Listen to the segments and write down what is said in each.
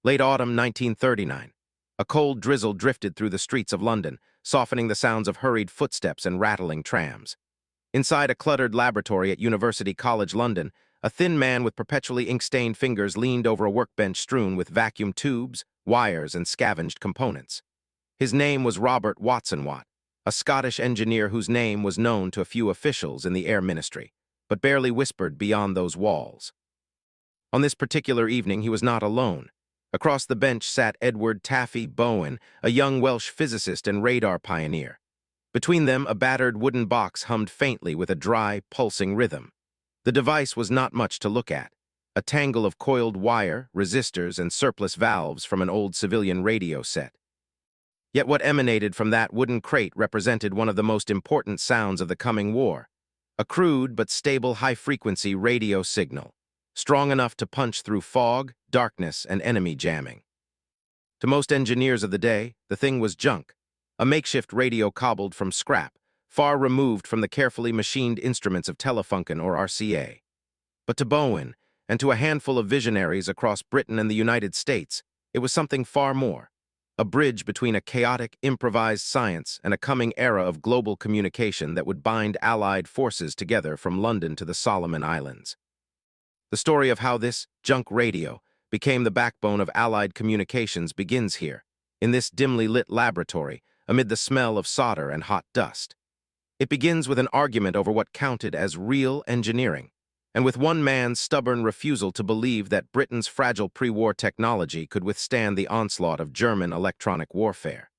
Late autumn 1939. A cold drizzle drifted through the streets of London, softening the sounds of hurried footsteps and rattling trams. Inside a cluttered laboratory at University College London, a thin man with perpetually ink-stained fingers leaned over a workbench strewn with vacuum tubes, wires, and scavenged components. His name was Robert Watsonwatt, a Scottish engineer whose name was known to a few officials in the Air Ministry, but barely whispered beyond those walls. On this particular evening, he was not alone. Across the bench sat Edward Taffy Bowen, a young Welsh physicist and radar pioneer. Between them, a battered wooden box hummed faintly with a dry, pulsing rhythm. The device was not much to look at, a tangle of coiled wire, resistors, and surplus valves from an old civilian radio set. Yet what emanated from that wooden crate represented one of the most important sounds of the coming war, a crude but stable high-frequency radio signal, strong enough to punch through fog, darkness, and enemy jamming. To most engineers of the day, the thing was junk, a makeshift radio cobbled from scrap, far removed from the carefully machined instruments of Telefunken or RCA. But to Bowen, and to a handful of visionaries across Britain and the United States, it was something far more, a bridge between a chaotic, improvised science and a coming era of global communication that would bind Allied forces together from London to the Solomon Islands. The story of how this junk radio became the backbone of Allied communications begins here, in this dimly lit laboratory, amid the smell of solder and hot dust. It begins with an argument over what counted as real engineering, and with one man's stubborn refusal to believe that Britain's fragile pre-war technology could withstand the onslaught of German electronic warfare.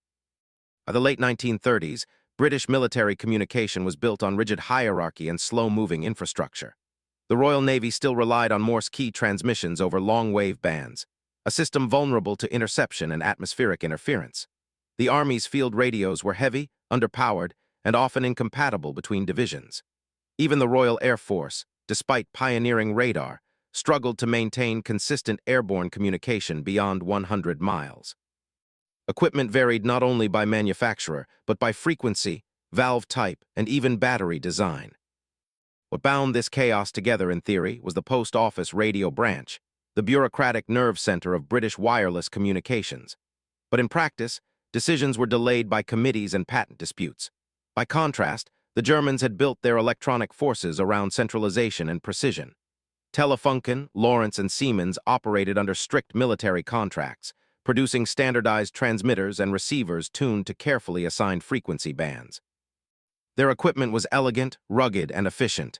By the late 1930s, British military communication was built on rigid hierarchy and slow-moving infrastructure. The Royal Navy still relied on Morse key transmissions over long-wave bands, a system vulnerable to interception and atmospheric interference. The Army's field radios were heavy, underpowered, and often incompatible between divisions. Even the Royal Air Force, despite pioneering radar, struggled to maintain consistent airborne communication beyond 100 miles. Equipment varied not only by manufacturer, but by frequency, valve type, and even battery design. What bound this chaos together in theory was the Post Office radio branch, the bureaucratic nerve center of British wireless communications. But in practice, decisions were delayed by committees and patent disputes. By contrast, the Germans had built their electronic forces around centralization and precision. Telefunken, Lawrence, and Siemens operated under strict military contracts, producing standardized transmitters and receivers tuned to carefully assigned frequency bands. Their equipment was elegant, rugged, and efficient.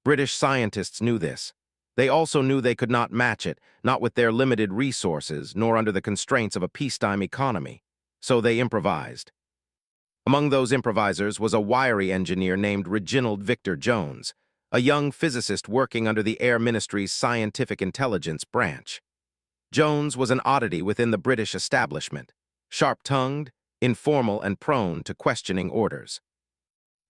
British scientists knew this. They also knew they could not match it, not with their limited resources, nor under the constraints of a peacetime economy. So they improvised. Among those improvisers was a wiry engineer named Reginald Victor Jones, a young physicist working under the Air Ministry's Scientific Intelligence branch. Jones was an oddity within the British establishment, sharp-tongued, informal, and prone to questioning orders.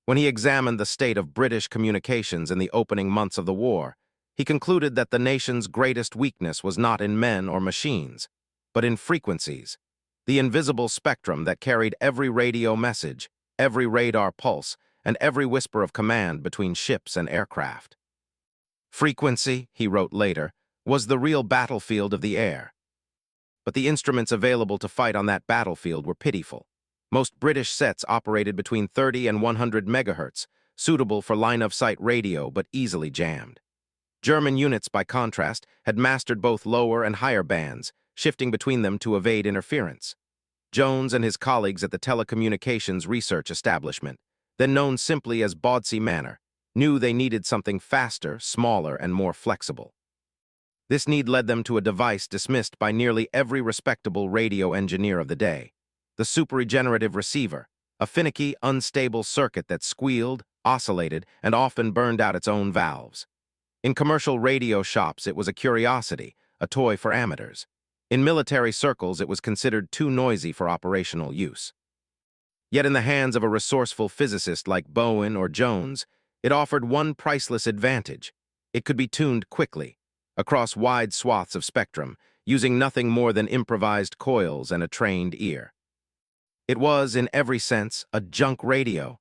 When he examined the state of British communications in the opening months of the war, he concluded that the nation's greatest weakness was not in men or machines, but in frequencies, the invisible spectrum that carried every radio message, every radar pulse, and every whisper of command between ships and aircraft. Frequency, he wrote later, was the real battlefield of the air. But the instruments available to fight on that battlefield were pitiful. Most British sets operated between 30 and 100 megahertz, suitable for line-of-sight radio but easily jammed. German units, by contrast, had mastered both lower and higher bands, shifting between them to evade interference. Jones and his colleagues at the Telecommunications Research Establishment, then known simply as Bawdsey Manor, knew they needed something faster, smaller, and more flexible. This need led them to a device dismissed by nearly every respectable radio engineer of the day, the super-regenerative receiver, a finicky, unstable circuit that squealed, oscillated, and often burned out its own valves. In commercial radio shops, it was a curiosity, a toy for amateurs. In military circles, it was considered too noisy for operational use. Yet in the hands of a resourceful physicist like Bowen or Jones, it offered one priceless advantage. It could be tuned quickly, across wide swaths of spectrum, using nothing more than improvised coils and a trained ear. It was, in every sense, a junk radio.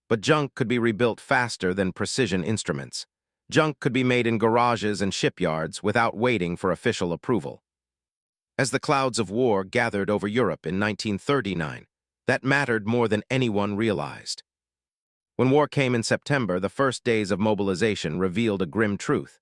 But junk could be rebuilt faster than precision instruments. Junk could be made in garages and shipyards without waiting for official approval. As the clouds of war gathered over Europe in 1939, that mattered more than anyone realized. When war came in September, the first days of mobilization revealed a grim truth.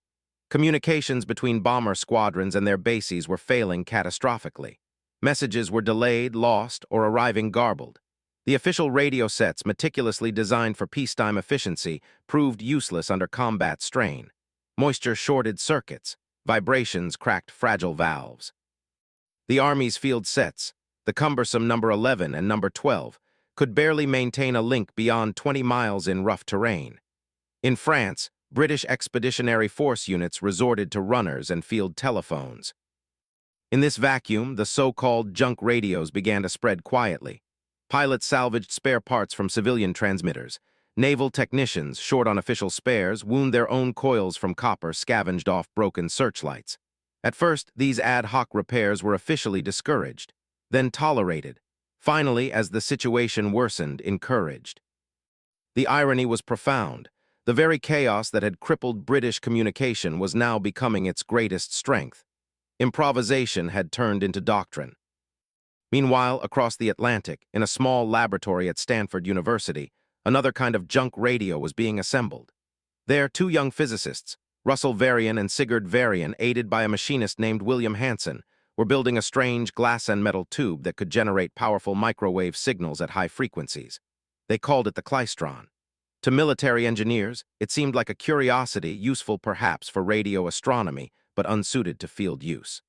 Communications between bomber squadrons and their bases were failing catastrophically. Messages were delayed, lost, or arriving garbled. The official radio sets, meticulously designed for peacetime efficiency, proved useless under combat strain. Moisture shorted circuits. Vibrations cracked fragile valves. The Army's field sets, the cumbersome number 11 and number 12, could barely maintain a link beyond 20 miles in rough terrain. In France, British Expeditionary Force units resorted to runners and field telephones. In this vacuum, the so-called junk radios began to spread quietly. Pilots salvaged spare parts from civilian transmitters. Naval technicians, short on official spares, wound their own coils from copper scavenged off broken searchlights. At first, these ad hoc repairs were officially discouraged, then tolerated, finally, as the situation worsened, encouraged. The irony was profound. The very chaos that had crippled British communication was now becoming its greatest strength. Improvisation had turned into doctrine. Meanwhile, across the Atlantic, in a small laboratory at Stanford University, another kind of junk radio was being assembled. There, two young physicists, Russell Varian and Sigurd Varian, aided by a machinist named William Hansen, were building a strange glass and metal tube that could generate powerful microwave signals at high frequencies. They called it the klystron. To military engineers, it seemed like a curiosity, useful perhaps for radio astronomy, but unsuited to field use.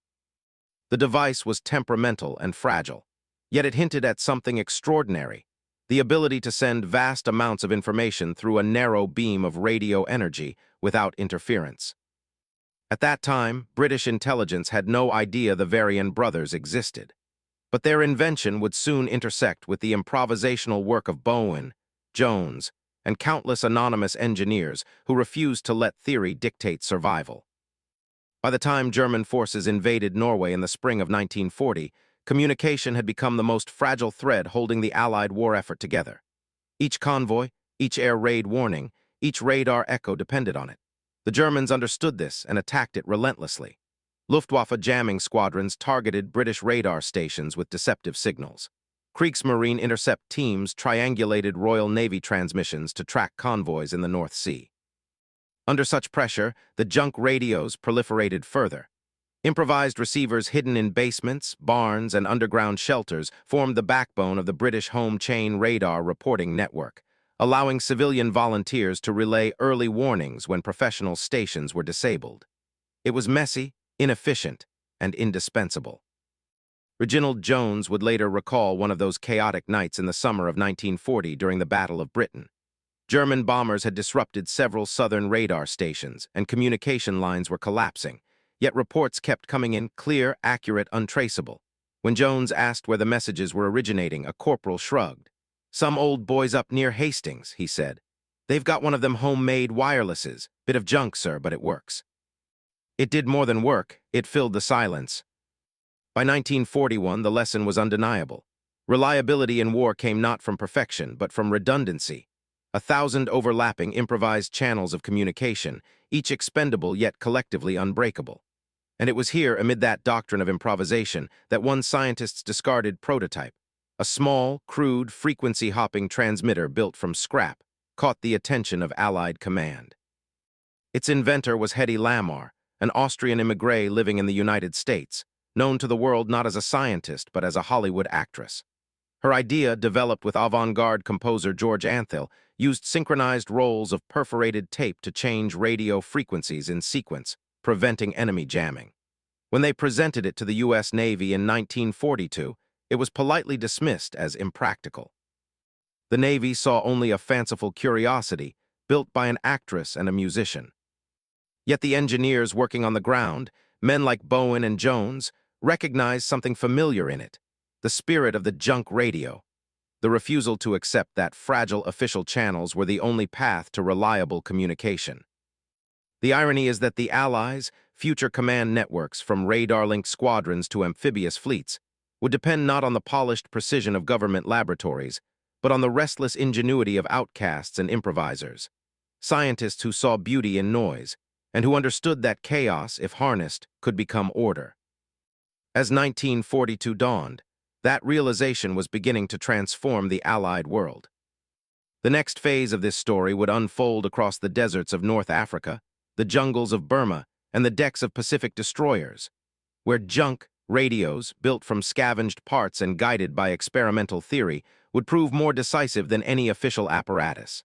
The device was temperamental and fragile, yet it hinted at something extraordinary: the ability to send vast amounts of information through a narrow beam of radio energy without interference. At that time, British intelligence had no idea the Varian brothers existed. But their invention would soon intersect with the improvisational work of Bowen, Jones, and countless anonymous engineers who refused to let theory dictate survival. By the time German forces invaded Norway in the spring of 1940, communication had become the most fragile thread holding the Allied war effort together. Each convoy, each air raid warning, each radar echo depended on it. The Germans understood this and attacked it relentlessly. Luftwaffe jamming squadrons targeted British radar stations with deceptive signals. Kriegsmarine intercept teams triangulated Royal Navy transmissions to track convoys in the North Sea. Under such pressure, the junk radios proliferated further. Improvised receivers hidden in basements, barns, and underground shelters formed the backbone of the British home chain radar reporting network, allowing civilian volunteers to relay early warnings when professional stations were disabled. It was messy, inefficient, and indispensable. Reginald Jones would later recall one of those chaotic nights in the summer of 1940 during the Battle of Britain. German bombers had disrupted several southern radar stations, and communication lines were collapsing, yet reports kept coming in clear, accurate, untraceable. When Jones asked where the messages were originating, a corporal shrugged. "Some old boys up near Hastings," he said. "They've got one of them homemade wirelesses. Bit of junk, sir, but it works." It did more than work, it filled the silence. By 1941, the lesson was undeniable. Reliability in war came not from perfection, but from redundancy. 1,000 overlapping, improvised channels of communication, each expendable yet collectively unbreakable. And it was here, amid that doctrine of improvisation, that one scientist's discarded prototype, a small, crude, frequency-hopping transmitter built from scrap, caught the attention of Allied command. Its inventor was Hedy Lamarr, an Austrian immigrant living in the United States, known to the world not as a scientist but as a Hollywood actress. Her idea, developed with avant-garde composer George Antheil, used synchronized rolls of perforated tape to change radio frequencies in sequence, preventing enemy jamming. When they presented it to the U.S. Navy in 1942, it was politely dismissed as impractical. The Navy saw only a fanciful curiosity, built by an actress and a musician. Yet the engineers working on the ground, men like Bowen and Jones, recognized something familiar in it: the spirit of the junk radio, the refusal to accept that fragile official channels were the only path to reliable communication. The irony is that the Allies' future command networks, from radar-linked squadrons to amphibious fleets, would depend not on the polished precision of government laboratories, but on the restless ingenuity of outcasts and improvisers, scientists who saw beauty in noise, and who understood that chaos, if harnessed, could become order. As 1942 dawned, that realization was beginning to transform the Allied world. The next phase of this story would unfold across the deserts of North Africa, the jungles of Burma, and the decks of Pacific destroyers, where junk, radios, built from scavenged parts and guided by experimental theory, would prove more decisive than any official apparatus.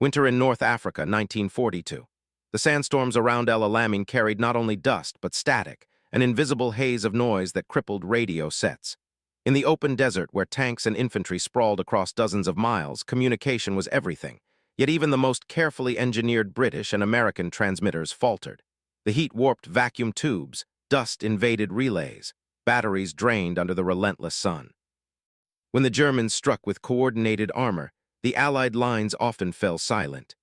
Winter in North Africa, 1942. The sandstorms around El Alamein carried not only dust, but static, an invisible haze of noise that crippled radio sets. In the open desert where tanks and infantry sprawled across dozens of miles, communication was everything. Yet even the most carefully engineered British and American transmitters faltered. The heat warped vacuum tubes, dust-invaded relays, batteries drained under the relentless sun. When the Germans struck with coordinated armor, the Allied lines often fell silent.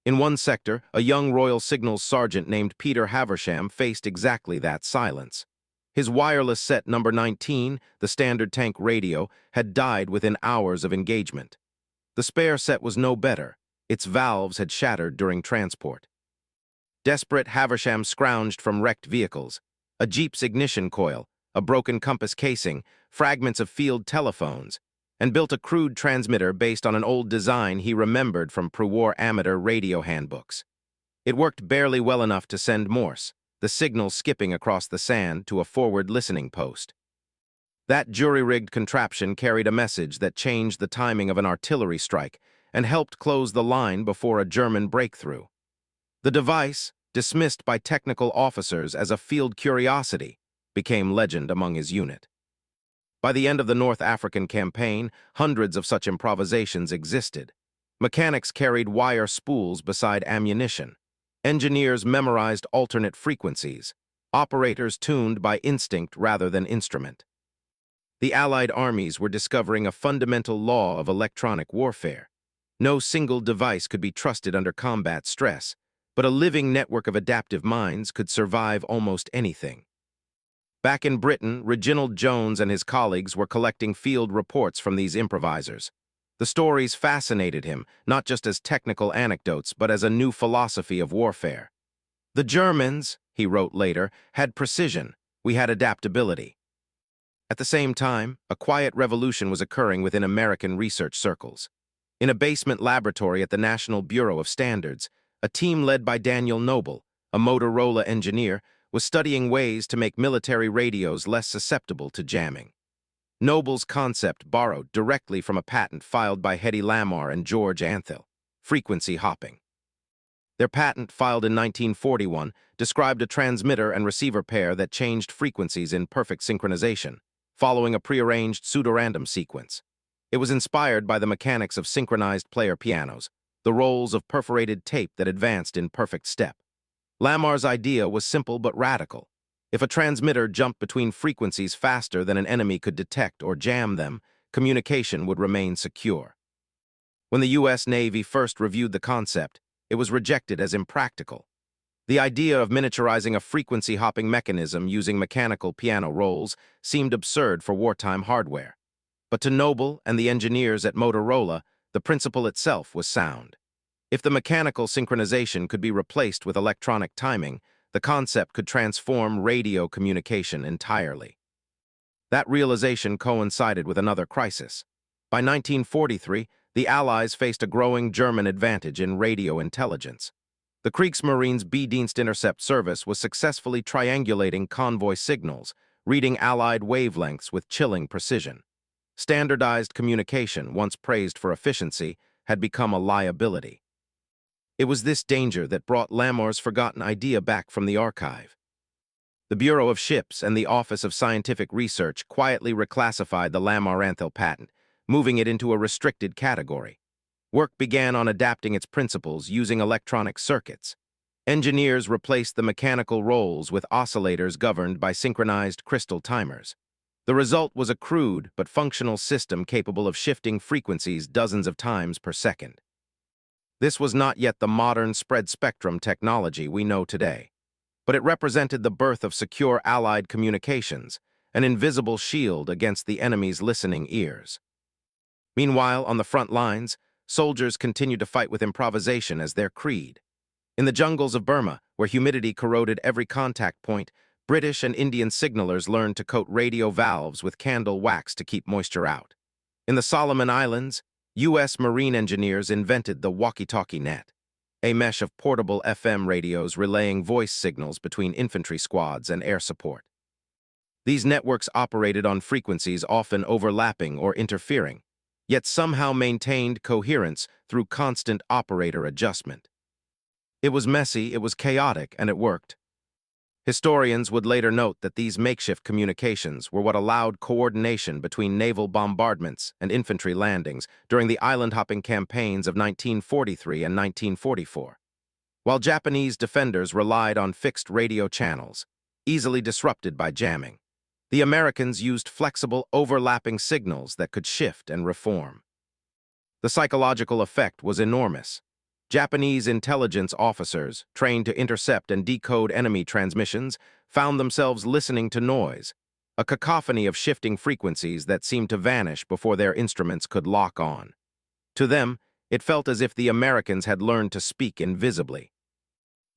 In one sector, a young Royal Signals sergeant named Peter Haversham faced exactly that silence. His wireless set number 19, the standard tank radio, had died within hours of engagement. The spare set was no better. Its valves had shattered during transport. Desperate, Haversham scrounged from wrecked vehicles, a jeep's ignition coil, a broken compass casing, fragments of field telephones, and built a crude transmitter based on an old design he remembered from pre-war amateur radio handbooks. It worked barely well enough to send Morse, the signal skipping across the sand, to a forward listening post. That jury-rigged contraption carried a message that changed the timing of an artillery strike and helped close the line before a German breakthrough. The device, dismissed by technical officers as a field curiosity, became legend among his unit. By the end of the North African campaign, hundreds of such improvisations existed. Mechanics carried wire spools beside ammunition. Engineers memorized alternate frequencies. Operators tuned by instinct rather than instrument. The Allied armies were discovering a fundamental law of electronic warfare. No single device could be trusted under combat stress, but a living network of adaptive minds could survive almost anything. Back in Britain, Reginald Jones and his colleagues were collecting field reports from these improvisers. The stories fascinated him, not just as technical anecdotes, but as a new philosophy of warfare. "The Germans," he wrote later, "had precision. We had adaptability." At the same time, a quiet revolution was occurring within American research circles. In a basement laboratory at the National Bureau of Standards, a team led by Daniel Noble, a Motorola engineer, was studying ways to make military radios less susceptible to jamming. Noble's concept borrowed directly from a patent filed by Hedy Lamarr and George Antheil, frequency hopping. Their patent, filed in 1941, described a transmitter and receiver pair that changed frequencies in perfect synchronization, following a prearranged pseudorandom sequence. It was inspired by the mechanics of synchronized player pianos, the rolls of perforated tape that advanced in perfect step. Lamarr's idea was simple but radical. If a transmitter jumped between frequencies faster than an enemy could detect or jam them, communication would remain secure. When the U.S. Navy first reviewed the concept, it was rejected as impractical. The idea of miniaturizing a frequency-hopping mechanism using mechanical piano rolls seemed absurd for wartime hardware. But to Noble and the engineers at Motorola, the principle itself was sound. If the mechanical synchronization could be replaced with electronic timing, the concept could transform radio communication entirely. That realization coincided with another crisis. By 1943, the Allies faced a growing German advantage in radio intelligence. The Kriegsmarine's B-Dienst intercept service was successfully triangulating convoy signals, reading Allied wavelengths with chilling precision. Standardized communication, once praised for efficiency, had become a liability. It was this danger that brought Lamarr's forgotten idea back from the archive. The Bureau of Ships and the Office of Scientific Research quietly reclassified the Lamarr-Antheil patent, moving it into a restricted category. Work began on adapting its principles using electronic circuits. Engineers replaced the mechanical rolls with oscillators governed by synchronized crystal timers. The result was a crude but functional system capable of shifting frequencies dozens of times per second. This was not yet the modern spread-spectrum technology we know today, but it represented the birth of secure Allied communications, an invisible shield against the enemy's listening ears. Meanwhile, on the front lines, soldiers continued to fight with improvisation as their creed. In the jungles of Burma, where humidity corroded every contact point, British and Indian signalers learned to coat radio valves with candle wax to keep moisture out. In the Solomon Islands, U.S. Marine engineers invented the walkie-talkie net, a mesh of portable FM radios relaying voice signals between infantry squads and air support. These networks operated on frequencies often overlapping or interfering, yet somehow maintained coherence through constant operator adjustment. It was messy, it was chaotic, and it worked. Historians would later note that these makeshift communications were what allowed coordination between naval bombardments and infantry landings during the island-hopping campaigns of 1943 and 1944. While Japanese defenders relied on fixed radio channels, easily disrupted by jamming, the Americans used flexible, overlapping signals that could shift and reform. The psychological effect was enormous. Japanese intelligence officers, trained to intercept and decode enemy transmissions, found themselves listening to noise, a cacophony of shifting frequencies that seemed to vanish before their instruments could lock on. To them, it felt as if the Americans had learned to speak invisibly.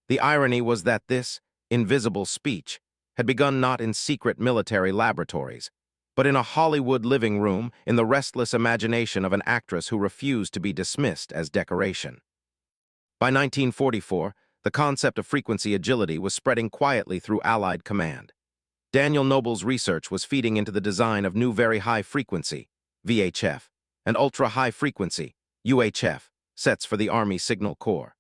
The irony was that this invisible speech had begun not in secret military laboratories, but in a Hollywood living room in the restless imagination of an actress who refused to be dismissed as decoration. By 1944, the concept of frequency agility was spreading quietly through Allied command. Daniel Noble's research was feeding into the design of new very high frequency, VHF, and ultra-high frequency, UHF, sets for the Army Signal Corps.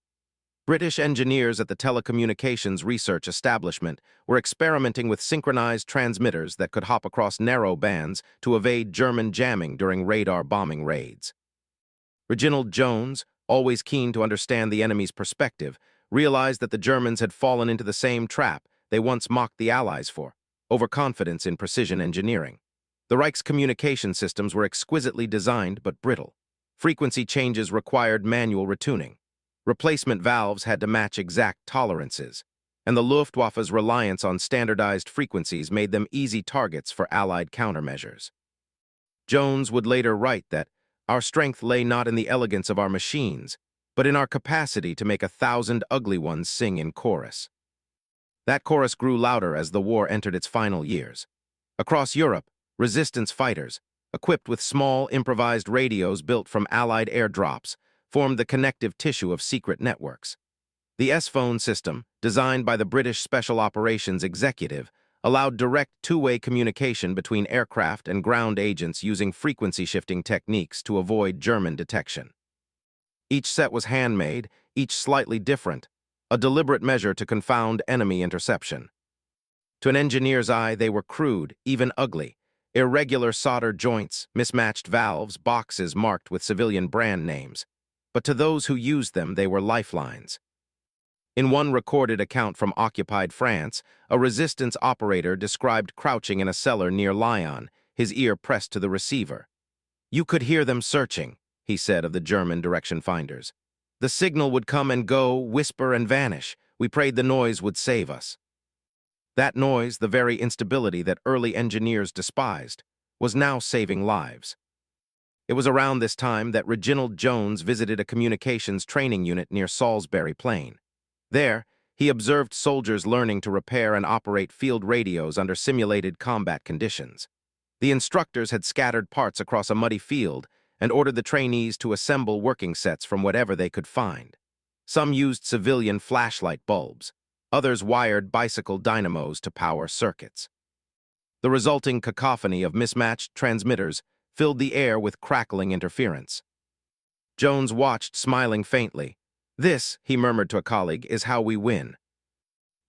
British engineers at the Telecommunications Research Establishment were experimenting with synchronized transmitters that could hop across narrow bands to evade German jamming during radar bombing raids. Reginald Jones, always keen to understand the enemy's perspective, realized that the Germans had fallen into the same trap they once mocked the Allies for, overconfidence in precision engineering. The Reich's communication systems were exquisitely designed but brittle. Frequency changes required manual retuning. Replacement valves had to match exact tolerances, and the Luftwaffe's reliance on standardized frequencies made them easy targets for Allied countermeasures. Jones would later write that our strength lay not in the elegance of our machines, but in our capacity to make 1,000 ugly ones sing in chorus. That chorus grew louder as the war entered its final years. Across Europe, resistance fighters, equipped with small, improvised radios built from Allied airdrops, formed the connective tissue of secret networks. The S-phone system, designed by the British Special Operations Executive, allowed direct two-way communication between aircraft and ground agents using frequency-shifting techniques to avoid German detection. Each set was handmade, each slightly different, a deliberate measure to confound enemy interception. To an engineer's eye, they were crude, even ugly, irregular solder joints, mismatched valves, boxes marked with civilian brand names. But to those who used them, they were lifelines. In one recorded account from occupied France, a resistance operator described crouching in a cellar near Lyon, his ear pressed to the receiver. "You could hear them searching," he said of the German direction finders. "The signal would come and go, whisper and vanish. We prayed the noise would save us." That noise, the very instability that early engineers despised, was now saving lives. It was around this time that Reginald Jones visited a communications training unit near Salisbury Plain. There, he observed soldiers learning to repair and operate field radios under simulated combat conditions. The instructors had scattered parts across a muddy field and ordered the trainees to assemble working sets from whatever they could find. Some used civilian flashlight bulbs. Others wired bicycle dynamos to power circuits. The resulting cacophony of mismatched transmitters filled the air with crackling interference. Jones watched, smiling faintly. "This," he murmured to a colleague, "is how we win."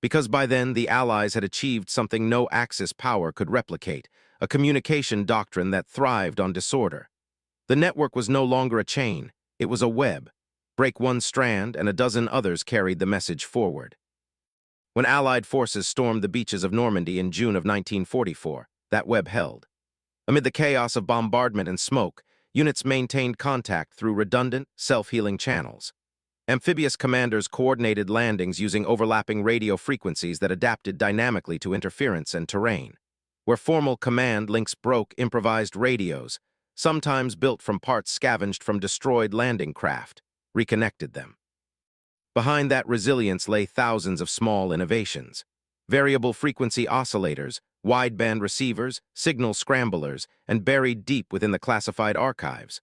Because by then the Allies had achieved something no Axis power could replicate, a communication doctrine that thrived on disorder. The network was no longer a chain, it was a web. Break one strand and a dozen others carried the message forward. When Allied forces stormed the beaches of Normandy in June of 1944, that web held. Amid the chaos of bombardment and smoke, units maintained contact through redundant, self-healing channels. Amphibious commanders coordinated landings using overlapping radio frequencies that adapted dynamically to interference and terrain. Where formal command links broke, improvised radios, sometimes built from parts scavenged from destroyed landing craft, reconnected them. Behind that resilience lay thousands of small innovations. variable frequency oscillators, wideband receivers, signal scramblers, and buried deep within the classified archives.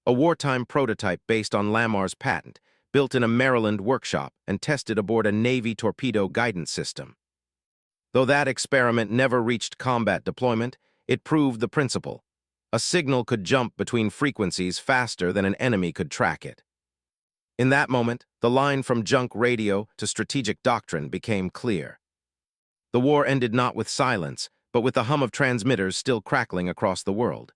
A wartime prototype based on Lamar's patent, built in a Maryland workshop and tested aboard a Navy torpedo guidance system. Though that experiment never reached combat deployment, it proved the principle. A signal could jump between frequencies faster than an enemy could track it. In that moment, the line from junk radio to strategic doctrine became clear. The war ended not with silence, but with the hum of transmitters still crackling across the world.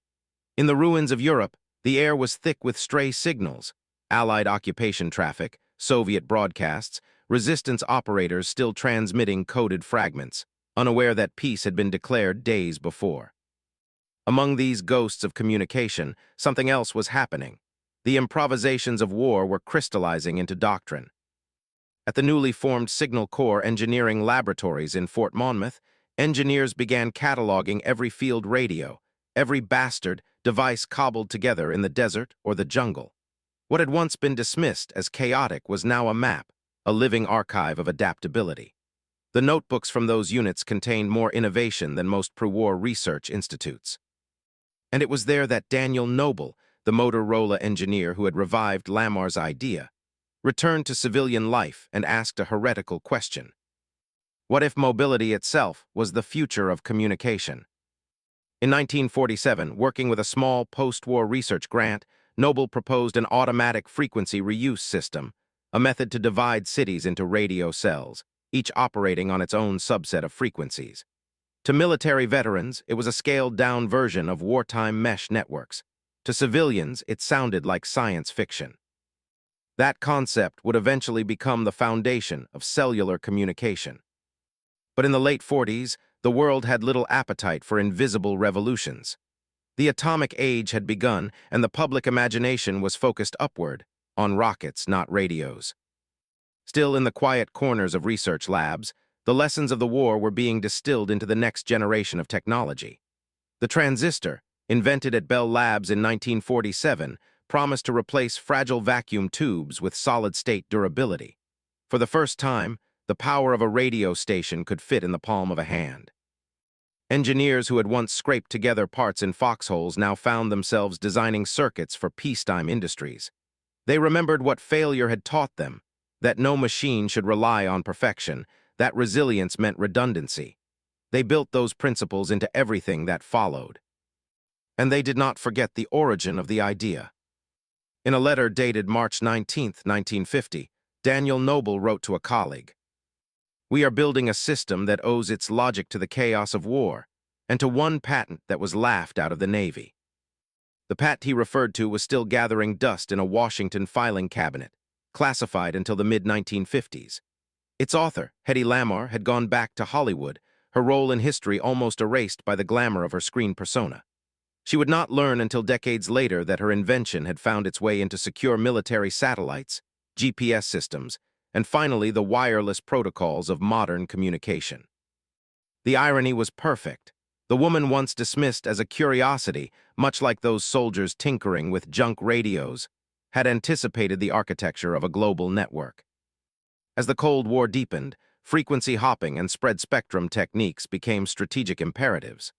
In the ruins of Europe, the air was thick with stray signals, Allied occupation traffic, Soviet broadcasts, resistance operators still transmitting coded fragments, unaware that peace had been declared days before. Among these ghosts of communication, something else was happening. The improvisations of war were crystallizing into doctrine. At the newly formed Signal Corps Engineering Laboratories in Fort Monmouth, engineers began cataloging every field radio, every bastard device cobbled together in the desert or the jungle. What had once been dismissed as chaotic was now a map, a living archive of adaptability. The notebooks from those units contained more innovation than most pre-war research institutes. And it was there that Daniel Noble, the Motorola engineer who had revived Lamar's idea, returned to civilian life and asked a heretical question. What if mobility itself was the future of communication? In 1947, working with a small post-war research grant, Noble proposed an automatic frequency reuse system, a method to divide cities into radio cells, each operating on its own subset of frequencies. To military veterans, it was a scaled-down version of wartime mesh networks. To civilians, it sounded like science fiction. That concept would eventually become the foundation of cellular communication. But in the late 40s, the world had little appetite for invisible revolutions. The atomic age had begun, and the public imagination was focused upward, on rockets, not radios. Still, in the quiet corners of research labs, the lessons of the war were being distilled into the next generation of technology. The transistor, invented at Bell Labs in 1947, promised to replace fragile vacuum tubes with solid-state durability. For the first time, the power of a radio station could fit in the palm of a hand. Engineers who had once scraped together parts in foxholes now found themselves designing circuits for peacetime industries. They remembered what failure had taught them, that no machine should rely on perfection, that resilience meant redundancy. They built those principles into everything that followed. And they did not forget the origin of the idea. In a letter dated March 19, 1950, Daniel Noble wrote to a colleague, "We are building a system that owes its logic to the chaos of war, and to one patent that was laughed out of the Navy." The patent he referred to was still gathering dust in a Washington filing cabinet, classified until the mid-1950s. Its author, Hedy Lamarr, had gone back to Hollywood, her role in history almost erased by the glamour of her screen persona. She would not learn until decades later that her invention had found its way into secure military satellites, GPS systems, and finally the wireless protocols of modern communication. The irony was perfect. The woman once dismissed as a curiosity, much like those soldiers tinkering with junk radios, had anticipated the architecture of a global network. As the Cold War deepened, frequency hopping and spread spectrum techniques became strategic imperatives.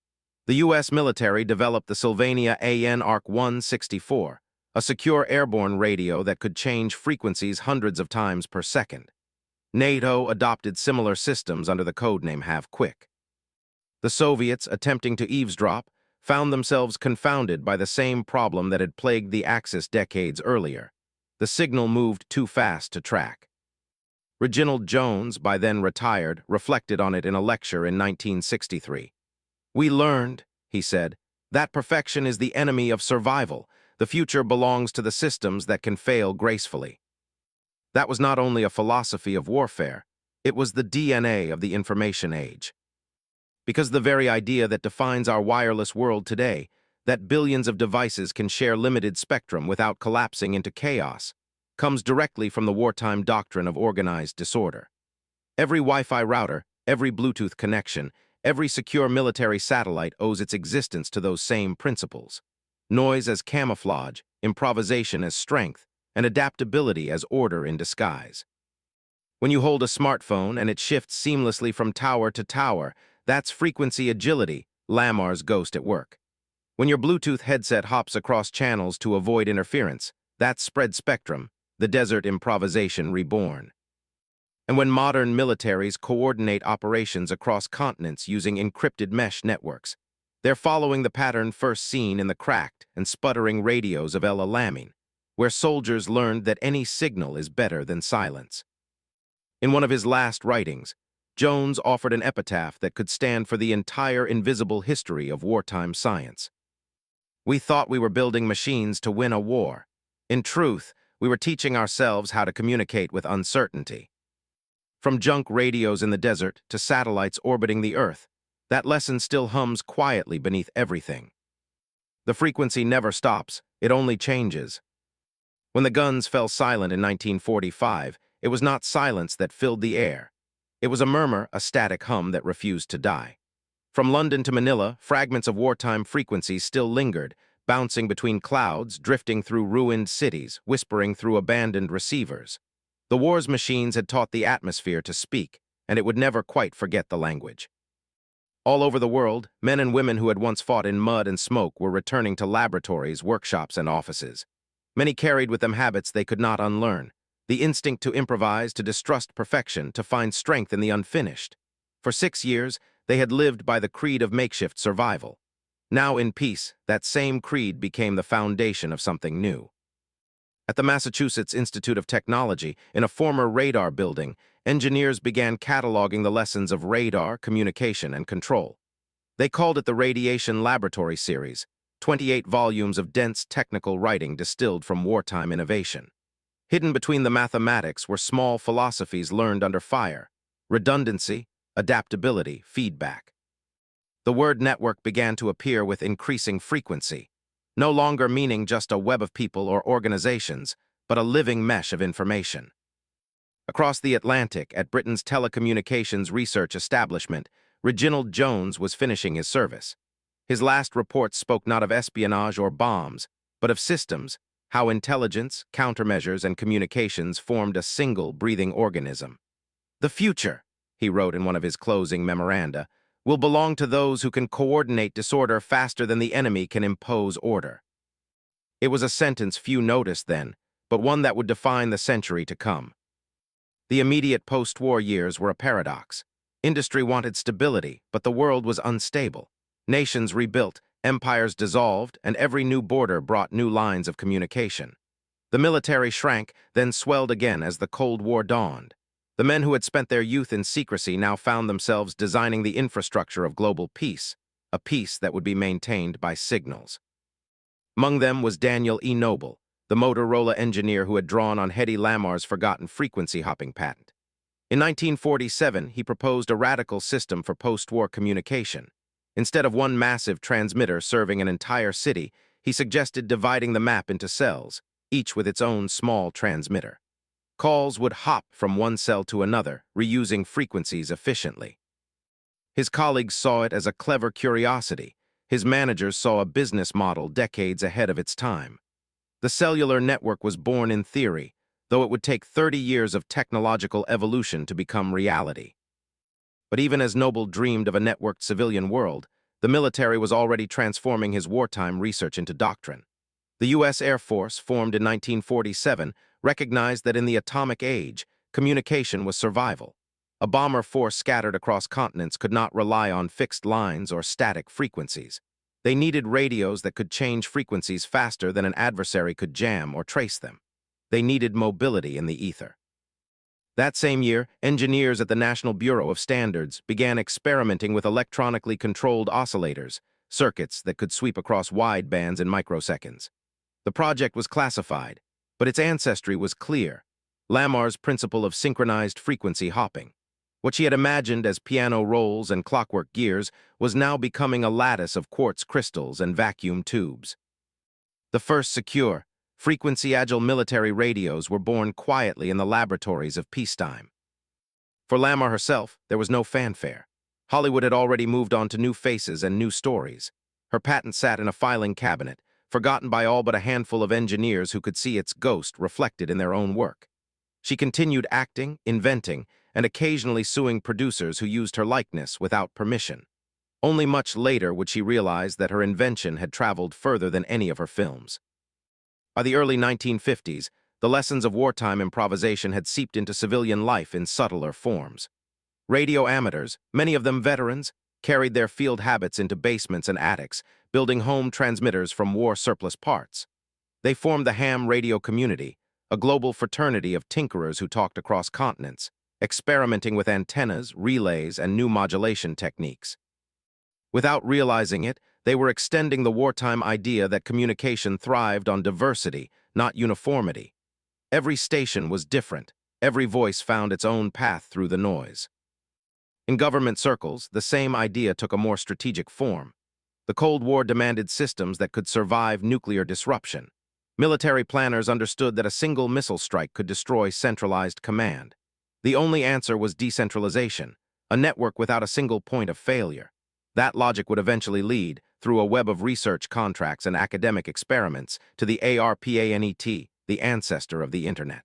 The U.S. military developed the Sylvania AN ARC-164, a secure airborne radio that could change frequencies hundreds of times per second. NATO adopted similar systems under the codename Have-Quick. The Soviets, attempting to eavesdrop, found themselves confounded by the same problem that had plagued the Axis decades earlier. The signal moved too fast to track. Reginald Jones, by then retired, reflected on it in a lecture in 1963. "We learned," he said, "that perfection is the enemy of survival. The future belongs to the systems that can fail gracefully." That was not only a philosophy of warfare, it was the DNA of the information age. Because the very idea that defines our wireless world today, that billions of devices can share limited spectrum without collapsing into chaos, comes directly from the wartime doctrine of organized disorder. Every Wi-Fi router, every Bluetooth connection, every secure military satellite owes its existence to those same principles. Noise as camouflage, improvisation as strength, and adaptability as order in disguise. When you hold a smartphone and it shifts seamlessly from tower to tower, that's frequency agility, Lamar's ghost at work. When your Bluetooth headset hops across channels to avoid interference, that's spread spectrum, the desert improvisation reborn. And when modern militaries coordinate operations across continents using encrypted mesh networks, they're following the pattern first seen in the cracked and sputtering radios of El Alamein, where soldiers learned that any signal is better than silence. In one of his last writings, Jones offered an epitaph that could stand for the entire invisible history of wartime science. We thought we were building machines to win a war. In truth, we were teaching ourselves how to communicate with uncertainty. From junk radios in the desert to satellites orbiting the Earth, that lesson still hums quietly beneath everything. The frequency never stops, it only changes. When the guns fell silent in 1945, it was not silence that filled the air. It was a murmur, a static hum that refused to die. From London to Manila, fragments of wartime frequencies still lingered, bouncing between clouds, drifting through ruined cities, whispering through abandoned receivers. The war's machines had taught the atmosphere to speak, and it would never quite forget the language. All over the world, men and women who had once fought in mud and smoke were returning to laboratories, workshops, and offices. Many carried with them habits they could not unlearn, the instinct to improvise, to distrust perfection, to find strength in the unfinished. For 6 years, they had lived by the creed of makeshift survival. Now in peace, that same creed became the foundation of something new. At the Massachusetts Institute of Technology, in a former radar building, engineers began cataloging the lessons of radar, communication, and control. They called it the Radiation Laboratory Series, 28 volumes of dense technical writing distilled from wartime innovation. Hidden between the mathematics were small philosophies learned under fire: redundancy, adaptability, feedback. The word network began to appear with increasing frequency, no longer meaning just a web of people or organizations, but a living mesh of information. Across the Atlantic, at Britain's telecommunications research establishment, Reginald Jones was finishing his service. His last report spoke not of espionage or bombs, but of systems, how intelligence, countermeasures, and communications formed a single breathing organism. "The future," he wrote in one of his closing memoranda, "will belong to those who can coordinate disorder faster than the enemy can impose order." It was a sentence few noticed then, but one that would define the century to come. The immediate post-war years were a paradox. Industry wanted stability, but the world was unstable. Nations rebuilt, empires dissolved, and every new border brought new lines of communication. The military shrank, then swelled again as the Cold War dawned. The men who had spent their youth in secrecy now found themselves designing the infrastructure of global peace, a peace that would be maintained by signals. Among them was Daniel E. Noble, the Motorola engineer who had drawn on Hedy Lamar's forgotten frequency hopping patent. In 1947, he proposed a radical system for post-war communication. Instead of one massive transmitter serving an entire city, he suggested dividing the map into cells, each with its own small transmitter. Calls would hop from one cell to another, reusing frequencies efficiently. His colleagues saw it as a clever curiosity. His managers saw a business model decades ahead of its time. The cellular network was born in theory, though it would take 30 years of technological evolution to become reality. But even as Noble dreamed of a networked civilian world, the military was already transforming his wartime research into doctrine. The U.S. Air Force, formed in 1947, recognized that in the atomic age, communication was survival. A bomber force scattered across continents could not rely on fixed lines or static frequencies. They needed radios that could change frequencies faster than an adversary could jam or trace them. They needed mobility in the ether. That same year, engineers at the National Bureau of Standards began experimenting with electronically controlled oscillators, circuits that could sweep across wide bands in microseconds. The project was classified, but its ancestry was clear: Lamar's principle of synchronized frequency hopping. What she had imagined as piano rolls and clockwork gears was now becoming a lattice of quartz crystals and vacuum tubes. The first secure, frequency-agile military radios were born quietly in the laboratories of peacetime. For Lamar herself, there was no fanfare. Hollywood had already moved on to new faces and new stories. Her patent sat in a filing cabinet, forgotten by all but a handful of engineers who could see its ghost reflected in their own work. She continued acting, inventing, and occasionally suing producers who used her likeness without permission. Only much later would she realize that her invention had traveled further than any of her films. By the early 1950s, the lessons of wartime improvisation had seeped into civilian life in subtler forms. Radio amateurs, many of them veterans, carried their field habits into basements and attics, building home transmitters from war surplus parts. They formed the ham radio community, a global fraternity of tinkerers who talked across continents, experimenting with antennas, relays, and new modulation techniques. Without realizing it, they were extending the wartime idea that communication thrived on diversity, not uniformity. Every station was different. Every voice found its own path through the noise. In government circles, the same idea took a more strategic form. The Cold War demanded systems that could survive nuclear disruption. Military planners understood that a single missile strike could destroy centralized command. The only answer was decentralization, a network without a single point of failure. That logic would eventually lead, through a web of research contracts and academic experiments, to the ARPANET, the ancestor of the Internet.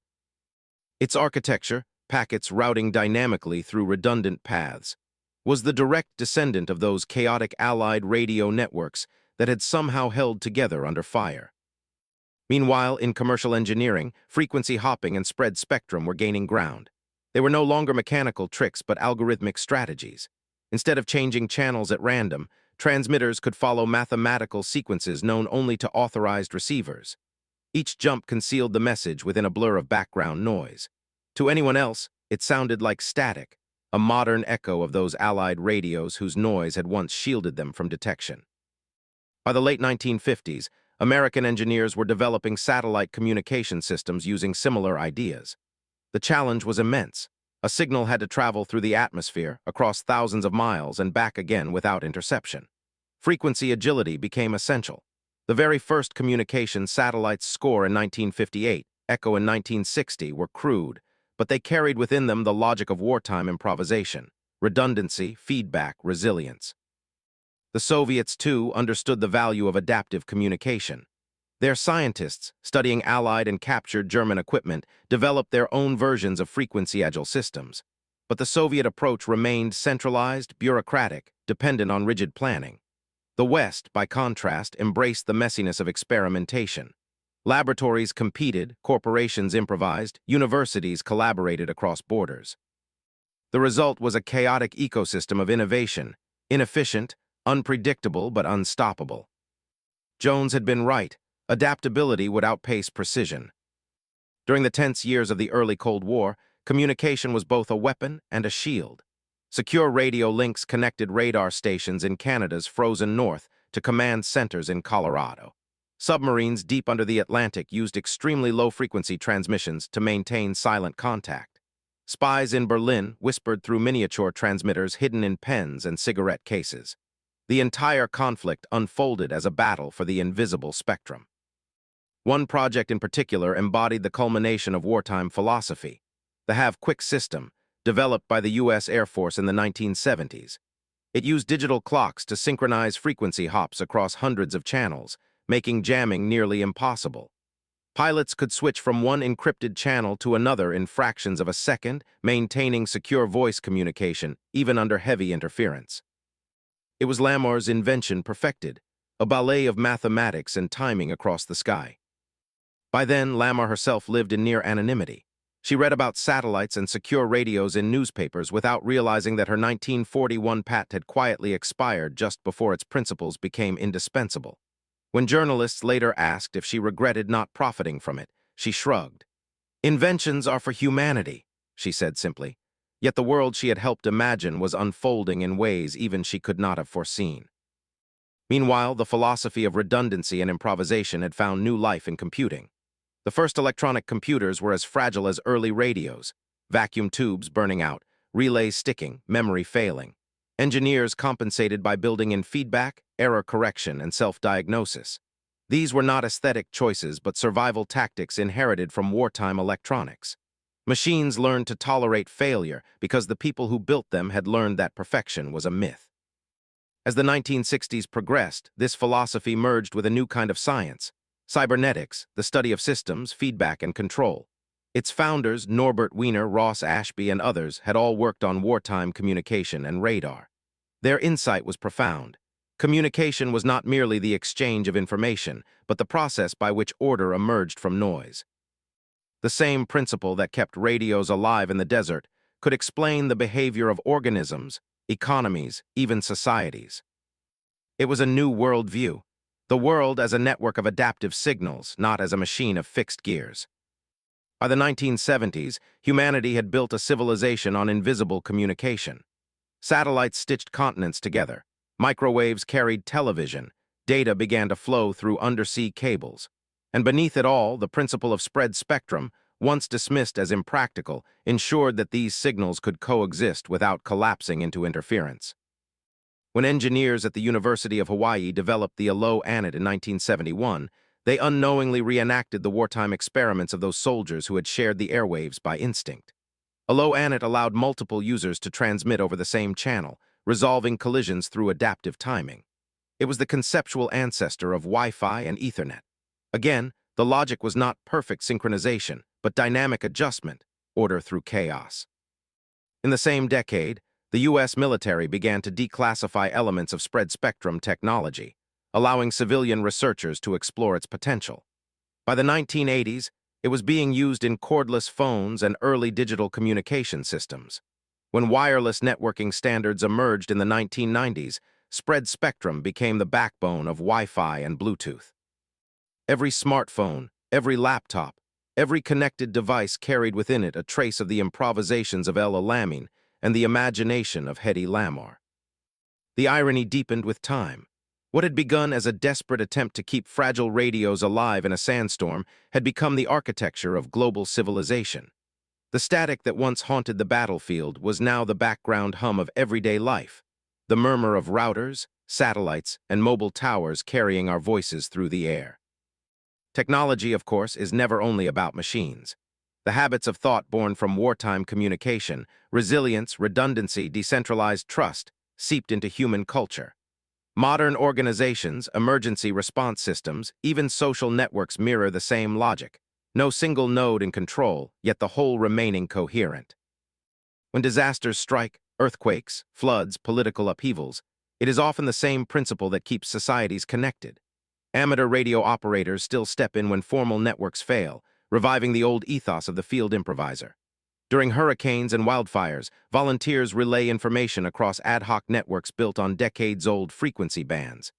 Its architecture, packets routing dynamically through redundant paths, was the direct descendant of those chaotic allied radio networks that had somehow held together under fire. Meanwhile, in commercial engineering, frequency hopping and spread spectrum were gaining ground. They were no longer mechanical tricks but algorithmic strategies. Instead of changing channels at random, transmitters could follow mathematical sequences known only to authorized receivers. Each jump concealed the message within a blur of background noise. To anyone else, it sounded like static, a modern echo of those allied radios whose noise had once shielded them from detection. By the late 1950s, American engineers were developing satellite communication systems using similar ideas. The challenge was immense. A signal had to travel through the atmosphere, across thousands of miles, and back again without interception. Frequency agility became essential. The very first communication satellites, SCORE in 1958, ECHO in 1960, were crude, but they carried within them the logic of wartime improvisation: redundancy, feedback, resilience. The Soviets, too, understood the value of adaptive communication. Their scientists, studying Allied and captured German equipment, developed their own versions of frequency-agile systems. But the Soviet approach remained centralized, bureaucratic, dependent on rigid planning. The West, by contrast, embraced the messiness of experimentation. Laboratories competed, corporations improvised, universities collaborated across borders. The result was a chaotic ecosystem of innovation, inefficient, unpredictable but unstoppable. Jones had been right. Adaptability would outpace precision. During the tense years of the early Cold War, communication was both a weapon and a shield. Secure radio links connected radar stations in Canada's frozen north to command centers in Colorado. Submarines deep under the Atlantic used extremely low-frequency transmissions to maintain silent contact. Spies in Berlin whispered through miniature transmitters hidden in pens and cigarette cases. The entire conflict unfolded as a battle for the invisible spectrum. One project in particular embodied the culmination of wartime philosophy, the Have-Quick system, developed by the U.S. Air Force in the 1970s. It used digital clocks to synchronize frequency hops across hundreds of channels, making jamming nearly impossible. Pilots could switch from one encrypted channel to another in fractions of a second, maintaining secure voice communication, even under heavy interference. It was Lamar's invention perfected, a ballet of mathematics and timing across the sky. By then, Lamar herself lived in near anonymity. She read about satellites and secure radios in newspapers without realizing that her 1941 patent had quietly expired just before its principles became indispensable. When journalists later asked if she regretted not profiting from it, she shrugged. "Inventions are for humanity," she said simply. Yet the world she had helped imagine was unfolding in ways even she could not have foreseen. Meanwhile, the philosophy of redundancy and improvisation had found new life in computing. The first electronic computers were as fragile as early radios: vacuum tubes burning out, relays sticking, memory failing. Engineers compensated by building in feedback, error correction, and self-diagnosis. These were not aesthetic choices but survival tactics inherited from wartime electronics. Machines learned to tolerate failure because the people who built them had learned that perfection was a myth. As the 1960s progressed, this philosophy merged with a new kind of science: cybernetics, the study of systems, feedback, and control. Its founders, Norbert Wiener, Ross Ashby, and others, had all worked on wartime communication and radar. Their insight was profound. Communication was not merely the exchange of information, but the process by which order emerged from noise. The same principle that kept radios alive in the desert could explain the behavior of organisms, economies, even societies. It was a new worldview, the world as a network of adaptive signals, not as a machine of fixed gears. By the 1970s, humanity had built a civilization on invisible communication. Satellites stitched continents together. Microwaves carried television. Data began to flow through undersea cables. And beneath it all, the principle of spread spectrum, once dismissed as impractical, ensured that these signals could coexist without collapsing into interference. When engineers at the University of Hawaii developed the Alo Anet in 1971, they unknowingly reenacted the wartime experiments of those soldiers who had shared the airwaves by instinct. Alo Anet allowed multiple users to transmit over the same channel, resolving collisions through adaptive timing. It was the conceptual ancestor of Wi-Fi and Ethernet. Again, the logic was not perfect synchronization, but dynamic adjustment, order through chaos. In the same decade, the U.S. military began to declassify elements of spread spectrum technology, allowing civilian researchers to explore its potential. By the 1980s, it was being used in cordless phones and early digital communication systems. When wireless networking standards emerged in the 1990s, spread spectrum became the backbone of Wi-Fi and Bluetooth. Every smartphone, every laptop, every connected device carried within it a trace of the improvisations of El Alamein and the imagination of Hedy Lamarr. The irony deepened with time. What had begun as a desperate attempt to keep fragile radios alive in a sandstorm had become the architecture of global civilization. The static that once haunted the battlefield was now the background hum of everyday life, the murmur of routers, satellites, and mobile towers carrying our voices through the air. Technology, of course, is never only about machines. The habits of thought born from wartime communication, resilience, redundancy, decentralized trust, seeped into human culture. Modern organizations, emergency response systems, even social networks mirror the same logic. No single node in control, yet the whole remaining coherent. When disasters strike, earthquakes, floods, political upheavals, it is often the same principle that keeps societies connected. Amateur radio operators still step in when formal networks fail, reviving the old ethos of the field improviser. During hurricanes and wildfires, volunteers relay information across ad hoc networks built on decades-old frequency bands.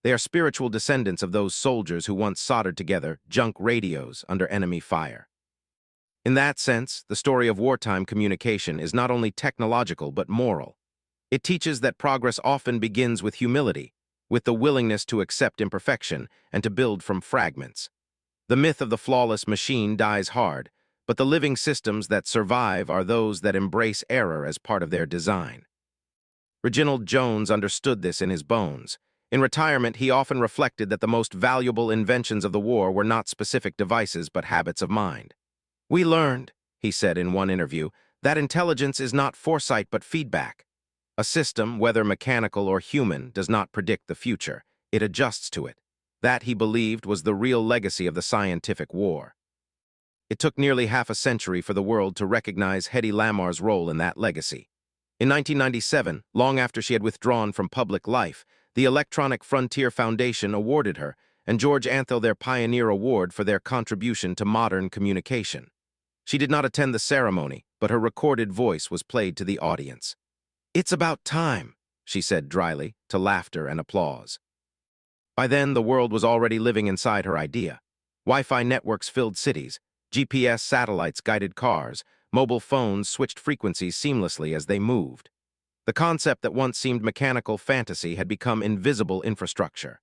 They are spiritual descendants of those soldiers who once soldered together junk radios under enemy fire. In that sense, the story of wartime communication is not only technological but moral. It teaches that progress often begins with humility, with the willingness to accept imperfection and to build from fragments. The myth of the flawless machine dies hard, but the living systems that survive are those that embrace error as part of their design. Reginald Jones understood this in his bones. In retirement, he often reflected that the most valuable inventions of the war were not specific devices but habits of mind. "We learned," he said in one interview, "that intelligence is not foresight but feedback. A system, whether mechanical or human, does not predict the future. It adjusts to it." That, he believed, was the real legacy of the scientific war. It took nearly half a century for the world to recognize Hedy Lamarr's role in that legacy. In 1997, long after she had withdrawn from public life, the Electronic Frontier Foundation awarded her and George Antheil their Pioneer Award for their contribution to modern communication. She did not attend the ceremony, but her recorded voice was played to the audience. "It's about time," she said dryly, to laughter and applause. By then, the world was already living inside her idea. Wi-Fi networks filled cities, GPS satellites guided cars, mobile phones switched frequencies seamlessly as they moved. The concept that once seemed mechanical fantasy had become invisible infrastructure.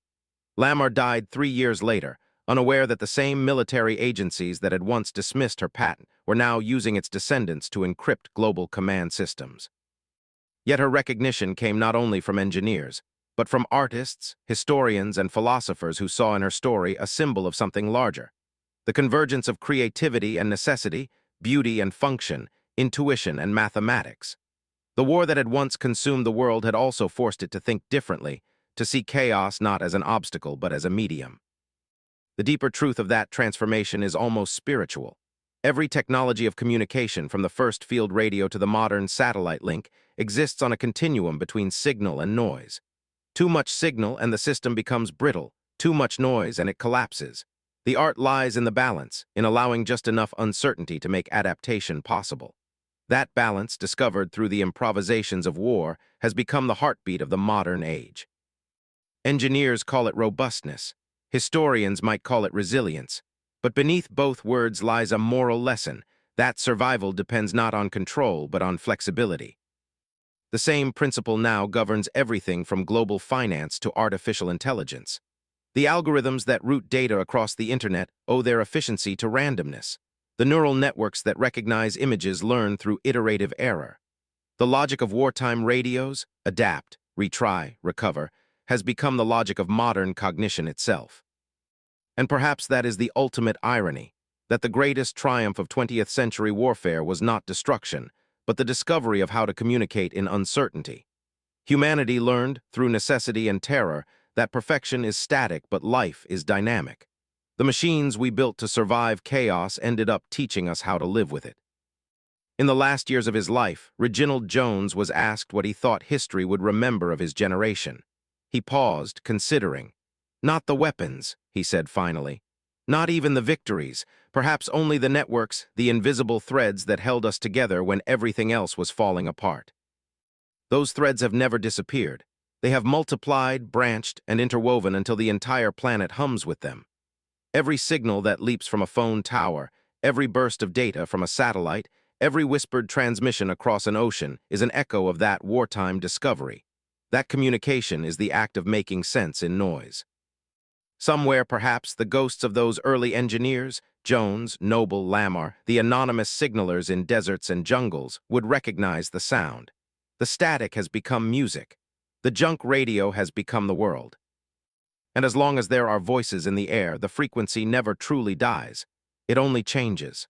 Lamarr died 3 years later, unaware that the same military agencies that had once dismissed her patent were now using its descendants to encrypt global command systems. Yet her recognition came not only from engineers, but from artists, historians, and philosophers who saw in her story a symbol of something larger. The convergence of creativity and necessity, beauty and function, intuition and mathematics. The war that had once consumed the world had also forced it to think differently, to see chaos not as an obstacle but as a medium. The deeper truth of that transformation is almost spiritual. Every technology of communication, from the first field radio to the modern satellite link, exists on a continuum between signal and noise. Too much signal and the system becomes brittle, too much noise and it collapses. The art lies in the balance, in allowing just enough uncertainty to make adaptation possible. That balance, discovered through the improvisations of war, has become the heartbeat of the modern age. Engineers call it robustness. Historians might call it resilience. But beneath both words lies a moral lesson, that survival depends not on control but on flexibility. The same principle now governs everything from global finance to artificial intelligence. The algorithms that route data across the internet owe their efficiency to randomness. The neural networks that recognize images learn through iterative error. The logic of wartime radios, adapt, retry, recover, has become the logic of modern cognition itself. And perhaps that is the ultimate irony, that the greatest triumph of 20th century warfare was not destruction, but the discovery of how to communicate in uncertainty. Humanity learned, through necessity and terror, that perfection is static but life is dynamic. The machines we built to survive chaos ended up teaching us how to live with it. In the last years of his life, Reginald Jones was asked what he thought history would remember of his generation. He paused, considering. "Not the weapons," he said finally. "Not even the victories, perhaps only the networks, the invisible threads that held us together when everything else was falling apart." Those threads have never disappeared. They have multiplied, branched, and interwoven until the entire planet hums with them. Every signal that leaps from a phone tower, every burst of data from a satellite, every whispered transmission across an ocean is an echo of that wartime discovery. That communication is the act of making sense in noise. Somewhere, perhaps, the ghosts of those early engineers, Jones, Noble, Lamar, the anonymous signalers in deserts and jungles, would recognize the sound. The static has become music. The junk radio has become the world. And as long as there are voices in the air, the frequency never truly dies. It only changes.